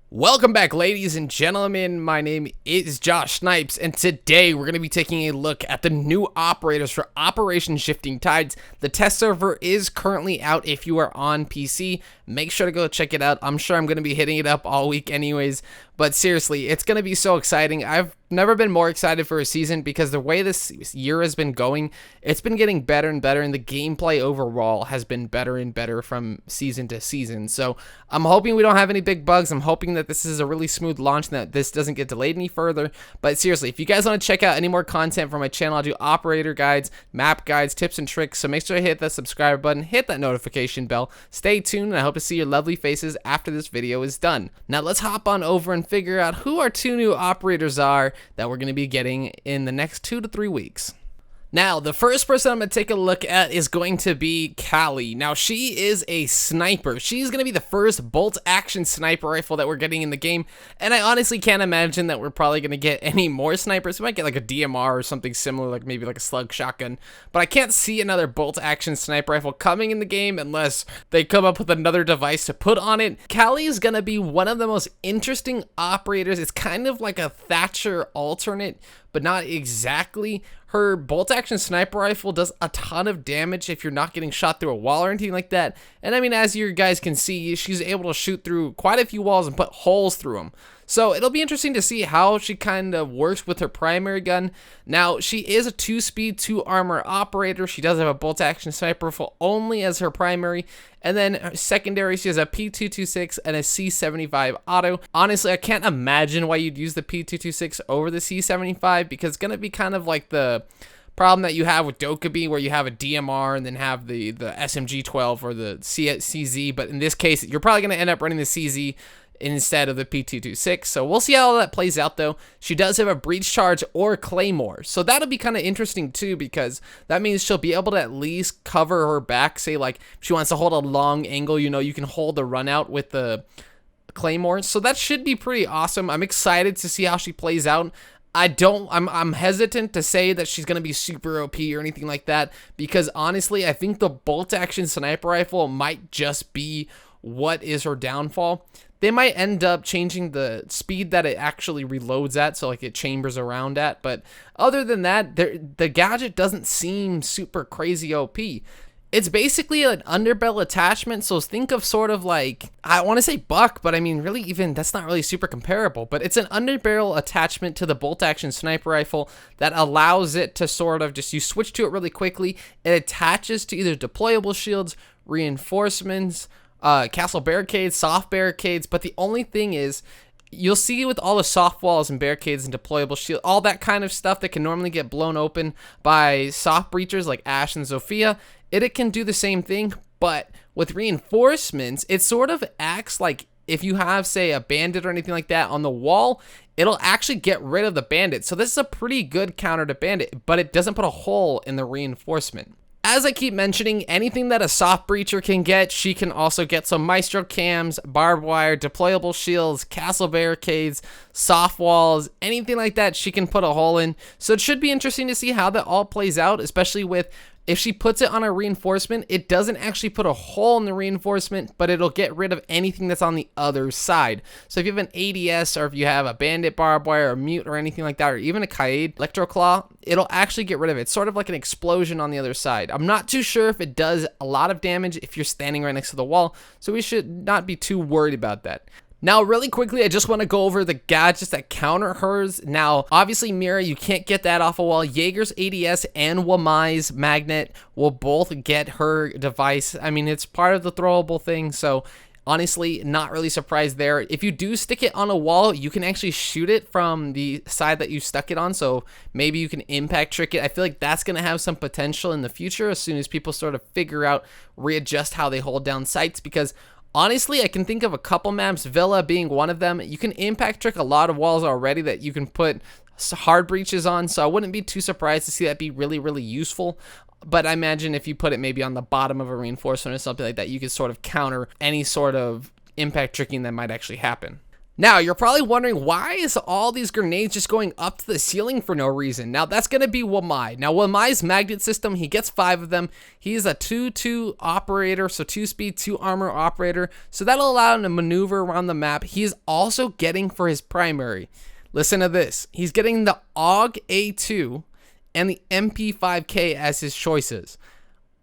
Welcome back, ladies and gentlemen. My name is Josh Snipes, and today we're going to be taking a look at the new operators for Operation Shifting Tides. The test server is currently out if you are on PC. Make sure to go check it out. I'm sure I'm going to be hitting it up all week anyways, but seriously, it's going to be so exciting. I've never been more excited for a season because the way this year has been going, it's been getting better and better, and the gameplay overall has been better and better from season to season. So I'm hoping we don't have any big bugs. I'm hoping that this is a really smooth launch and that this doesn't get delayed any further. But seriously, if you guys want to check out any more content from my channel, I'll do operator guides, map guides, tips and tricks. So make sure to hit that subscribe button, hit that notification bell. Stay tuned, and I hope to see your lovely faces after this video is done. Now let's hop on over and figure out who our two new operators are that we're going to be getting in the next 2 to 3 weeks. Now, the first person I'm going to take a look at is going to be Callie. Now, she is a sniper. She's going to be the first bolt-action sniper rifle that we're getting in the game, and I honestly can't imagine that we're probably going to get any more snipers. We might get like a DMR or something similar, like maybe like a slug shotgun, but I can't see another bolt-action sniper rifle coming in the game unless they come up with another device to put on it. Callie is going to be one of the most interesting operators. It's kind of like a Thatcher alternate, but not exactly. Her bolt-action sniper rifle does a ton of damage if you're not getting shot through a wall or anything like that. And I mean, as you guys can see, she's able to shoot through quite a few walls and put holes through them. So it'll be interesting to see how she kind of works with her primary gun. Now, she is a 2-speed, 2-armor operator. She does have a bolt-action sniper rifle only as her primary. And then her secondary, she has a P226 and a C75 auto. Honestly, I can't imagine why you'd use the P226 over the C75 because it's going to be kind of like the problem that you have with Dokkaebi, where you have a DMR and then have the SMG-12 or the CZ. But in this case, you're probably going to end up running the CZ instead of the P226. So we'll see how that plays out though. She does have a breach charge or claymore, so that'll be kind of interesting too, because that means she'll be able to at least cover her back. Say like if she wants to hold a long angle, you know, you can hold the run out with the claymore. So that should be pretty awesome. I'm excited to see how she plays out. I'm hesitant to say that she's going to be super OP or anything like that, because honestly, I think the bolt action sniper rifle might just be what is her downfall. They might end up changing the speed that it actually reloads at, so like it chambers around at, but other than that, the gadget doesn't seem super crazy OP. It's basically an underbarrel attachment, so think of sort of like, I want to say buck, but I mean really even, that's not really super comparable, but it's an underbarrel attachment to the bolt-action sniper rifle that allows it to sort of just, you switch to it really quickly, it attaches to either deployable shields, reinforcements, castle barricades, soft barricades, but the only thing is, you'll see with all the soft walls and barricades and deployable shield, all that kind of stuff that can normally get blown open by soft breachers like Ash and Zofia, it can do the same thing, but with reinforcements, it sort of acts like if you have, say, a bandit or anything like that on the wall, it'll actually get rid of the bandit. So this is a pretty good counter to bandit, but it doesn't put a hole in the reinforcement. As I keep mentioning, anything that a soft breacher can get, she can also get. Some maestro cams, barbed wire, deployable shields, castle barricades, soft walls, anything like that she can put a hole in. So it should be interesting to see how that all plays out, especially with if she puts it on a reinforcement, it doesn't actually put a hole in the reinforcement, but it'll get rid of anything that's on the other side. So if you have an ADS, or if you have a bandit barbed wire or mute or anything like that, or even a Kaid electroclaw, it'll actually get rid of it. It's sort of like an explosion on the other side. I'm not too sure if it does a lot of damage if you're standing right next to the wall, so we should not be too worried about that. Now, really quickly, I just want to go over the gadgets that counter hers. Now, obviously, Mira, you can't get that off a wall. Jaeger's ADS and Wamai's magnet will both get her device. I mean, it's part of the throwable thing, so honestly, not really surprised there. If you do stick it on a wall, you can actually shoot it from the side that you stuck it on, so maybe you can impact trick it. I feel like that's going to have some potential in the future as soon as people sort of figure out, readjust how they hold down sights, because honestly, I can think of a couple maps, Villa being one of them. You can impact trick a lot of walls already that you can put hard breaches on, so I wouldn't be too surprised to see that be really, really useful. But I imagine if you put it maybe on the bottom of a reinforcement or something like that, you could sort of counter any sort of impact tricking that might actually happen. Now, you're probably wondering, why is all these grenades just going up to the ceiling for no reason? Now, that's going to be Wamai. Now, Wamai's magnet system, he gets 5 of them. He's a 2-2 operator, so 2 speed, 2 armor operator. So that'll allow him to maneuver around the map. He's also getting for his primary. Listen to this. He's getting the AUG A2 and the MP5K as his choices.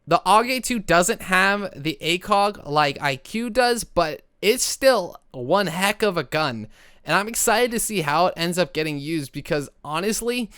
The AUG A2 doesn't have the ACOG like IQ does, but it's still one heck of a gun, and I'm excited to see how it ends up getting used, because honestly,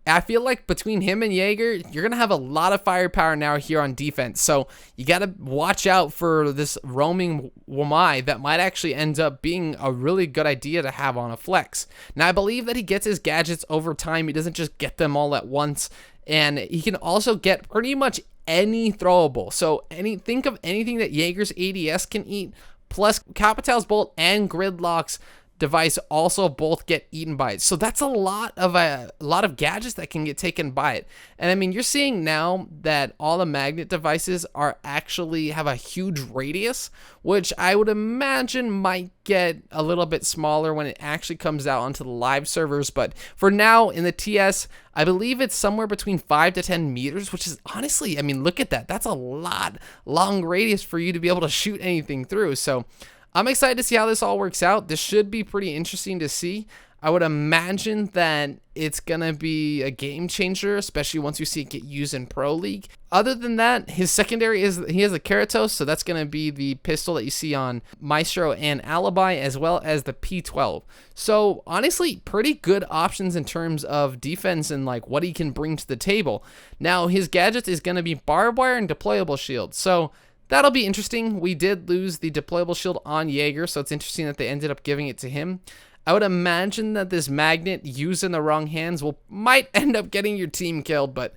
I feel like between him and Jaeger, you're going to have a lot of firepower now here on defense, so you got to watch out for this roaming Wamai that might actually end up being a really good idea to have on a flex. Now, I believe that he gets his gadgets over time. He doesn't just get them all at once, and he can also get pretty much any throwable. So think of anything that Jaeger's ADS can eat, plus Capital's Bolt and Gridlock's device also both get eaten by it. So that's a lot of gadgets that can get taken by it. And I mean, you're seeing now that all the magnet devices are actually have a huge radius, which I would imagine might get a little bit smaller when it actually comes out onto the live servers. But for now in the TS, I believe it's somewhere between 5 to 10 meters, which is honestly, I mean, look at that. That's a long radius for you to be able to shoot anything through. So I'm excited to see how this all works out. This should be pretty interesting to see. I would imagine that it's going to be a game changer, especially once you see it get used in Pro League. Other than that, his secondary is he has a Keratos, so that's going to be the pistol that you see on Maestro and Alibi, as well as the P12. So honestly, pretty good options in terms of defense and like what he can bring to the table. Now, his gadget is going to be barbed wire and deployable shield. So that'll be interesting. We did lose the deployable shield on Jaeger, so it's interesting that they ended up giving it to him. I would imagine that this magnet used in the wrong hands might end up getting your team killed, but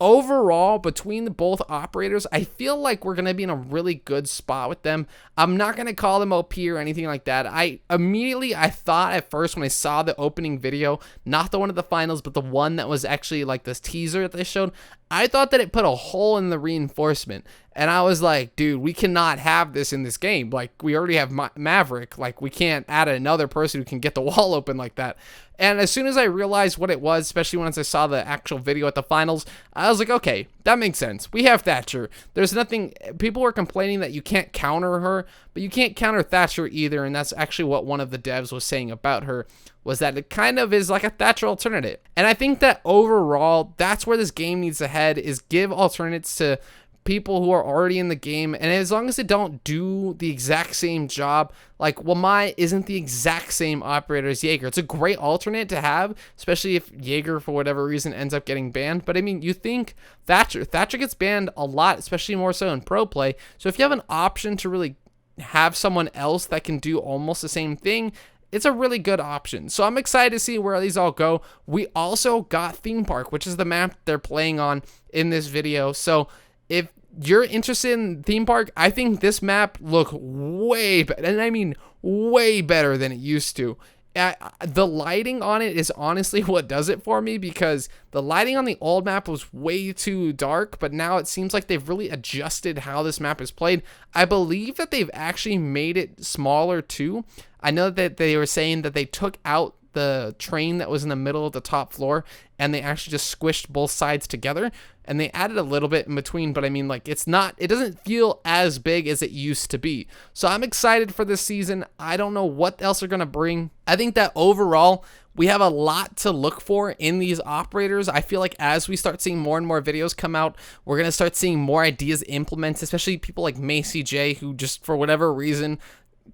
overall, between both operators, I feel like we're going to be in a really good spot with them. I'm not going to call them OP or anything like that. I thought at first when I saw the opening video, not the one at the finals, but the one that was actually like this teaser that they showed, I thought that it put a hole in the reinforcement. And I was like, dude, we cannot have this in this game. Like, we already have Maverick. Like, we can't add another person who can get the wall open like that. And as soon as I realized what it was, especially once I saw the actual video at the finals, I was like, okay, that makes sense. We have Thatcher. There's nothing, people were complaining that you can't counter her, but you can't counter Thatcher either. And that's actually what one of the devs was saying about her, was that it kind of is like a Thatcher alternative. And I think that overall, that's where this game needs to head, is give alternates to people who are already in the game, and as long as they don't do the exact same job, like Wamai isn't the exact same operator as Jaeger. It's a great alternate to have, especially if Jaeger for whatever reason ends up getting banned. But I mean, you think Thatcher gets banned a lot, especially more so in pro play. So if you have an option to really have someone else that can do almost the same thing, it's a really good option. So I'm excited to see where these all go. We also got Theme Park, which is the map they're playing on in this video. So if you're interested in Theme Park, I think this map look way better, and I mean way better than it used to. The lighting on it is honestly what does it for me, because the lighting on the old map was way too dark, but now it seems like they've really adjusted how this map is played. I believe that they've actually made it smaller too. I know that they were saying that they took out the train that was in the middle of the top floor, and they actually just squished both sides together, and they added a little bit in between, but I mean, like, it doesn't feel as big as it used to be. So I'm excited for this season. I don't know what else they're going to bring. I think that overall, we have a lot to look for in these operators. I feel like as we start seeing more and more videos come out, we're going to start seeing more ideas implemented, especially people like Macy J, who just for whatever reason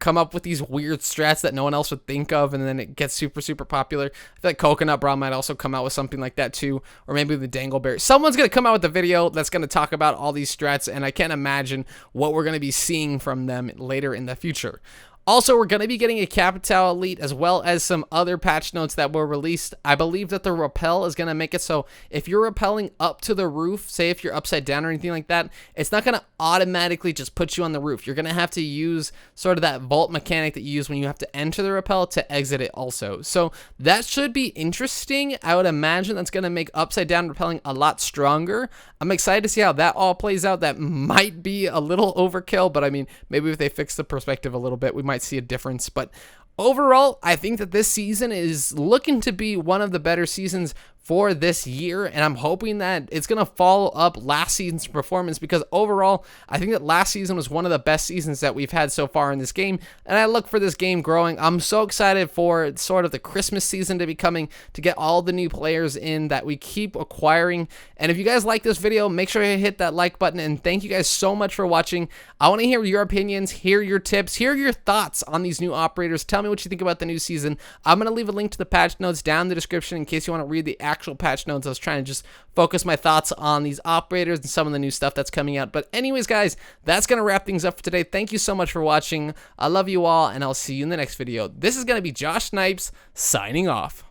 come up with these weird strats that no one else would think of, and then it gets super popular. I feel like Coconut Bra might also come out with something like that too, or maybe the Dangleberry. Someone's going to come out with a video that's going to talk about all these strats, and I can't imagine what we're going to be seeing from them later in the future. Also, we're going to be getting a Capital Elite, as well as some other patch notes that were released. I believe that the rappel is going to make it so if you're rappelling up to the roof, say if you're upside down or anything like that, it's not going to automatically just put you on the roof. You're going to have to use sort of that vault mechanic that you use when you have to enter the rappel to exit it also. So that should be interesting. I would imagine that's going to make upside down rappelling a lot stronger. I'm excited to see how that all plays out. That might be a little overkill, but I mean, maybe if they fix the perspective a little bit, we might see a difference. But Overall, I think that this season is looking to be one of the better seasons for this year, and I'm hoping that it's going to follow up last season's performance, because overall, I think that last season was one of the best seasons that we've had so far in this game, and I look for this game growing. I'm so excited for sort of the Christmas season to be coming, to get all the new players in that we keep acquiring. And if you guys like this video, make sure you hit that like button, and thank you guys so much for watching. I want to hear your opinions, hear your tips, hear your thoughts on these new operators. Tell me what you think about the new season. I'm going to leave a link to the patch notes down in the description in case you want to read the actual patch notes. I was trying to just focus my thoughts on these operators and some of the new stuff that's coming out. But anyways, guys, that's going to wrap things up for today. Thank you so much for watching. I love you all, and I'll see you in the next video. This is going to be Josh Snipes signing off.